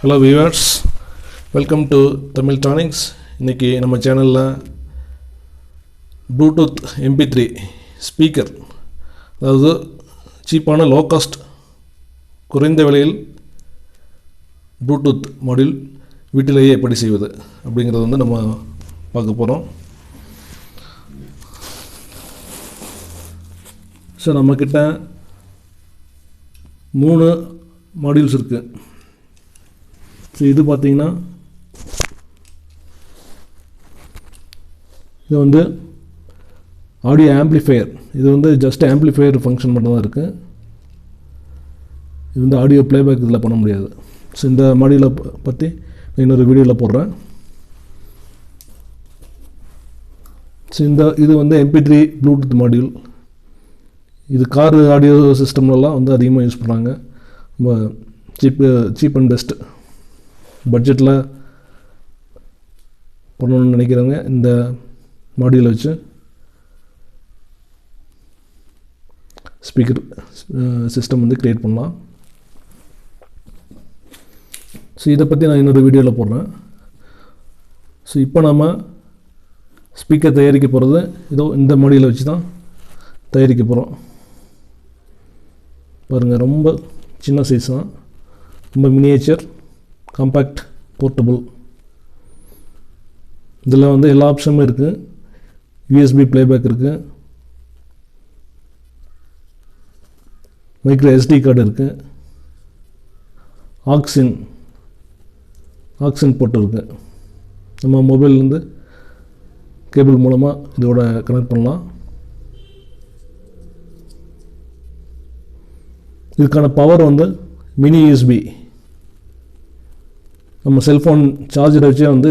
Hello viewers, welcome to Tamil Tonics. இன்னைக்கு நம்ம சேனல்ல Bluetooth MP3 ஸ்பீக்கர், அதாவது சீப்பான லோ காஸ்ட் குறைந்த விலையில் Bluetooth மாடியூல் வீட்டிலேயே எப்படி செய்வது அப்படிங்கறது வந்து நம்ம பார்க்க போறோம். சோ நம்ம கிட்ட 3 மாடியூல்ஸ் இருக்கு. ஸோ இது பார்த்தீங்கன்னா இது வந்து ஆடியோ ஆம்பிளிஃபையர். இது வந்து ஜஸ்ட் ஆம்பிளிஃபையர் ஃபங்க்ஷன் மட்டும் தான் இருக்குது. இது வந்து ஆடியோ ப்ளேபேக் இதில் பண்ண முடியாது. ஸோ இந்த மாடியூலை பற்றி இன்னொரு வீடியோவில் போடுறேன். ஸோ இது வந்து MP3 ப்ளூடூத் மாடியூல். இது கார் ஆடியோ சிஸ்டம்லலாம் வந்து அதிகமாக யூஸ் பண்ணுறாங்க. ரொம்ப சீப் அண்ட் பெஸ்ட் பட்ஜெட்டில் பண்ணணும்னு நினைக்கிறவங்க இந்த மாடியூலை வச்சு ஸ்பீக்கர் சிஸ்டம் வந்து க்ரியேட் பண்ணலாம். ஸோ இதை பற்றி நான் இன்னொரு வீடியோவில் போடுறேன். ஸோ இப்போ நம்ம ஸ்பீக்கர் தயாரிக்க போகிறது இதோ இந்த மாடியூலை வச்சு தான் தயாரிக்க போகிறோம். பாருங்கள், ரொம்ப சின்ன சைஸ் தான், ரொம்ப மினியேச்சர், காம்பேக்ட், போர்ட்டபுள். இதில் வந்து எல்லா ஆப்ஷனும் இருக்குது. USB ப்ளேபேக் இருக்குது, மைக்ரோ SD கார்டு இருக்குது, ஆக்சின் போர்ட் இருக்குது. நம்ம மொபைல்லேருந்து கேபிள் மூலமாக இதோட கனெக்ட் பண்ணலாம். இதுக்கான பவர் வந்து மினி USB, நம்ம செல்ஃபோன் சார்ஜரை வச்சே வந்து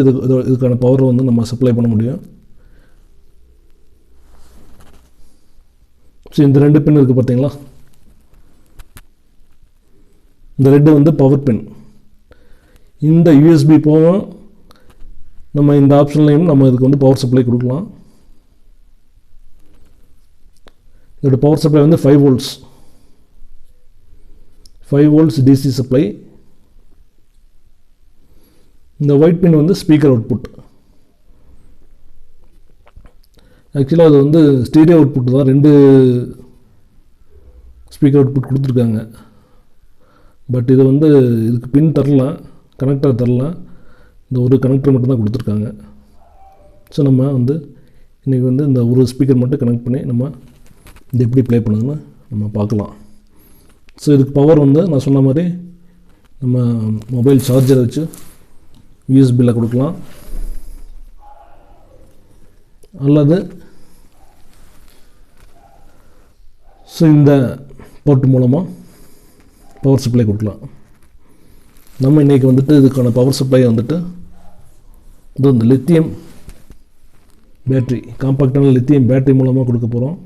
இதுக்கான பவர் வந்து நம்ம சப்ளை பண்ண முடியும். ஸோ இந்த 2 பின் இருக்குது பார்த்தீங்களா, இந்த 2 வந்து பவர் பின். இந்த USB போகும், நம்ம இந்த ஆப்ஷன்லையும் நம்ம இதுக்கு வந்து பவர் சப்ளை கொடுக்கலாம். இதோட பவர் சப்ளை வந்து 5 வோல்ட்ஸ் DC சப்ளை. இந்த ஒயிட் பின் வந்து ஸ்பீக்கர் அவுட்புட். ஆக்சுவலாக அது வந்து ஸ்டீரியோ அவுட்புட் தான், 2 ஸ்பீக்கர் அவுட்புட் கொடுத்துருக்காங்க. பட் இது வந்து இதுக்கு பின் தரலாம், கனெக்டர் தரலாம், இந்த ஒரு கனெக்டர் மட்டும் தான் கொடுத்துருக்காங்க. ஸோ நம்ம வந்து இன்றைக்கி வந்து இந்த ஒரு ஸ்பீக்கர் மட்டும் கனெக்ட் பண்ணி நம்ம இது எப்படி ப்ளே பண்ணுதுன்னு நம்ம பார்க்கலாம். ஸோ இதுக்கு பவர் வந்து நான் சொன்ன மாதிரி நம்ம மொபைல் சார்ஜரை வச்சு USBயில் கொடுக்கலாம், அல்லது ஸோ இந்த போர்ட் மூலமாக பவர் சப்ளை கொடுக்கலாம். நம்ம இன்றைக்கி வந்துட்டு இதுக்கான பவர் சப்ளை வந்துட்டு இது இந்த லித்தியம் பேட்ரி, காம்பாக்டான லித்தியம் பேட்ரி மூலமாக கொடுக்க போகிறோம்.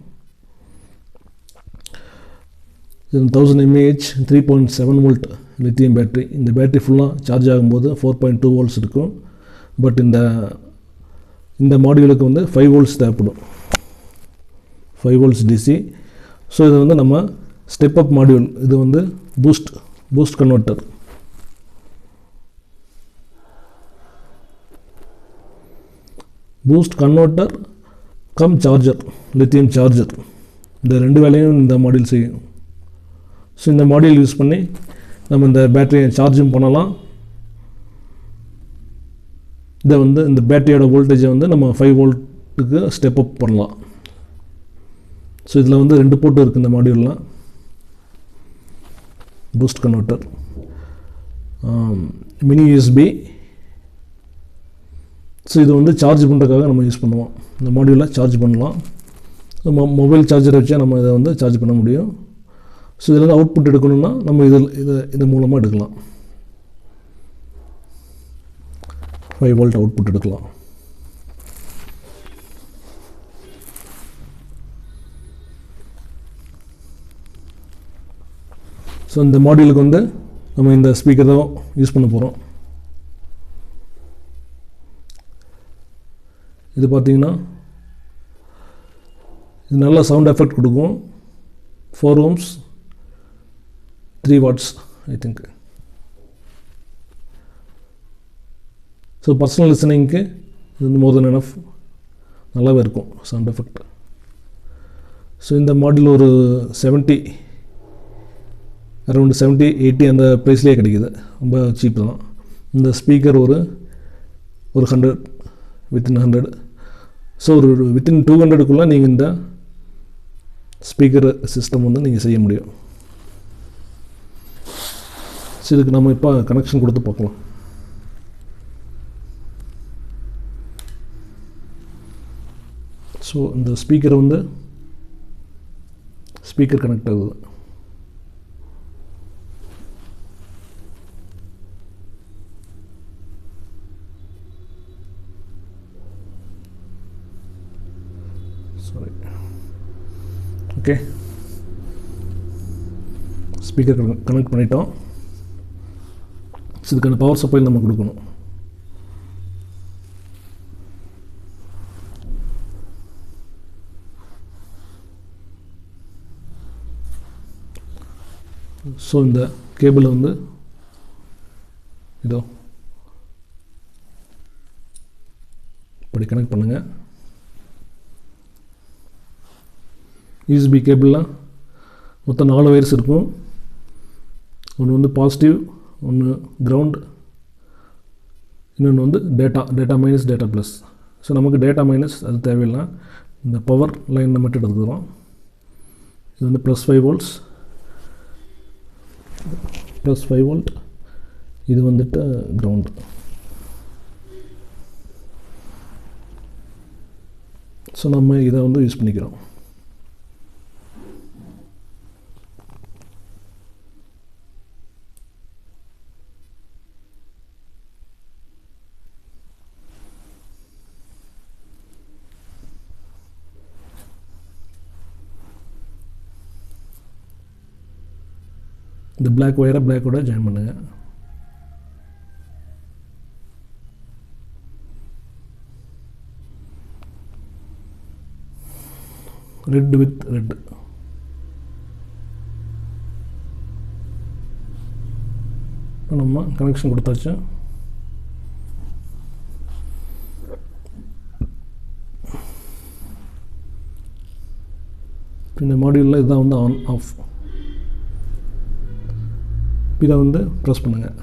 இது 1000 mAh 3.7 வோல்ட் லித்தியம் பேட்ரி. இந்த பேட்ரி ஃபுல்லாக சார்ஜ் ஆகும்போது 4.2 வோல்ட்ஸ் இருக்கும். பட் இந்த மாடியூலுக்கு வந்து 5 வோல்ட்ஸ் தேவைப்படும், 5 வோல்ட்ஸ் DC. ஸோ இது வந்து நம்ம ஸ்டெப் அப் மாடியூல். இது வந்து boost converter. Boost converter come charger, lithium charger, இந்த 2 வேலையும் இந்த மாடியூல் செய்யும். ஸோ இந்த மாடியூல் யூஸ் பண்ணி நம்ம இந்த பேட்டரியை சார்ஜும் பண்ணலாம். இதை வந்து இந்த பேட்டரியோட வோல்டேஜை வந்து நம்ம 5 வோல்ட்டுக்கு ஸ்டெப் அப் பண்ணலாம். ஸோ இதில் வந்து 2 போர்ட் இருக்குது இந்த மாடியூலில். Boost converter, mini USB. So இது வந்து சார்ஜ் பண்ணுறதுக்காக நம்ம யூஸ் பண்ணுவோம். இந்த மாடியூலில் சார்ஜ் பண்ணலாம். மொபைல் சார்ஜரை வச்சா நம்ம இதை வந்து சார்ஜ் பண்ண முடியும். ஸோ இதில் அவுட்புட் எடுக்கணும்னா நம்ம இது மூலமாக எடுக்கலாம், 5 வோல்ட் அவுட்புட் எடுக்கலாம். ஸோ இந்த மாடியூலுக்கு வந்து நம்ம இந்த ஸ்பீக்கர் தான் யூஸ் பண்ண போகிறோம். இது பார்த்தீங்கன்னா இது நல்ல சவுண்ட் எஃபெக்ட் கொடுக்கும். 4 ohms 3 watts I think. So personal லிசனிங்க்கு இது வந்து மோர் தென் எனஃப், நல்லாவே இருக்கும் சவுண்ட் எஃபெக்ட். ஸோ இந்த மாடல் ஒரு 70 அரௌண்ட் 70-80 அந்த ப்ரைஸ்லேயே கிடைக்கிது, ரொம்ப சீப் தான். இந்த ஸ்பீக்கர் ஒரு 100 வித்தின் 100. ஸோ ஒரு வித்தின் 200க்குள்ளே நீங்கள் இந்த ஸ்பீக்கர் சிஸ்டம் வந்து நீங்கள் செய்ய முடியும். ஸோ இதுக்கு நம்ம இப்போ கனெக்ஷன் கொடுத்து பார்க்கலாம். ஸோ இந்த ஸ்பீக்கர் வந்து ஸ்பீக்கர் கனெக்ட் ஆகுது. சாரி, ஓகே, ஸ்பீக்கர் கனெக்ட் பண்ணிட்டோம். இதுக்கான பவர் சப்ளை நம்ம கொடுக்கணும். ஸோ இந்த கேபிளை வந்து இதோ இப்படி கனெக்ட் பண்ணுங்கள். யூஎஸ்பி கேபிள்லாம் மொத்தம் 4 வயர்ஸ் இருக்கும். ஒன்று வந்து பாசிட்டிவ், ஒன்று கிரவுண்ட், இன்னொன்று வந்து data minus, data plus. So நமக்கு டேட்டா மைனஸ் அது தேவையில்லை, இந்த பவர் லைன் மட்டும் எடுத்துக்கிறோம். இது வந்து +5 volts, +5 volt. இது வந்துட்டு கிரவுண்ட். ஸோ நம்ம இதை வந்து யூஸ் பண்ணிக்கிறோம். இந்த பிளாக் ஒயரை பிளாக்கோட ஜாயின் பண்ணுங்கள். Red with red. நம்ம கனெக்ஷன் கொடுத்தாச்சு. இந்த மாடியூலில் இதுதான் வந்து ஆன் ஆஃப். இதை வந்து ப்ரெஸ் பண்ணுங்கள்.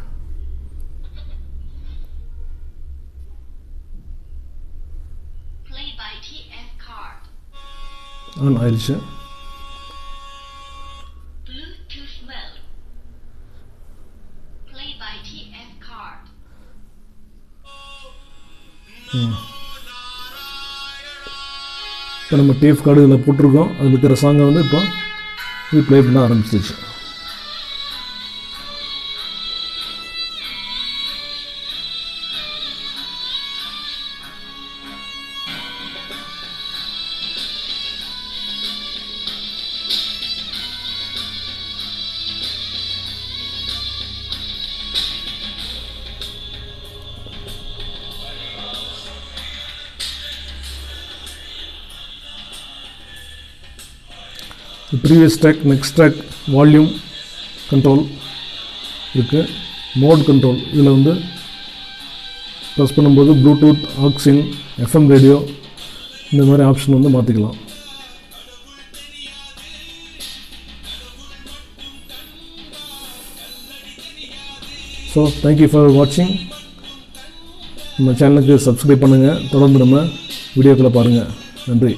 ஆன் ஆயிடுச்சு. இப்போ நம்ம டேப் கார்டு இதில் போட்டிருக்கோம். அதில் இருக்கிற சாங்கை வந்து இப்போ இது ப்ளே பண்ண ஆரம்பிச்சிச்சு. Previous track, next track, volume control இருக்குது. மோட் கண்ட்ரோல் இதில் வந்து ப்ரெஸ் பண்ணும்போது ப்ளூடூத், ஆக்ஸின், FM ரேடியோ இந்த மாதிரி ஆப்ஷன் வந்து மாற்றிக்கலாம். ஸோ தேங்க்யூ ஃபார் வாட்சிங். நம்ம சேனலுக்கு சப்ஸ்கிரைப் பண்ணுங்கள். தொடர்ந்து நம்ம வீடியோக்களை பாருங்கள். நன்றி.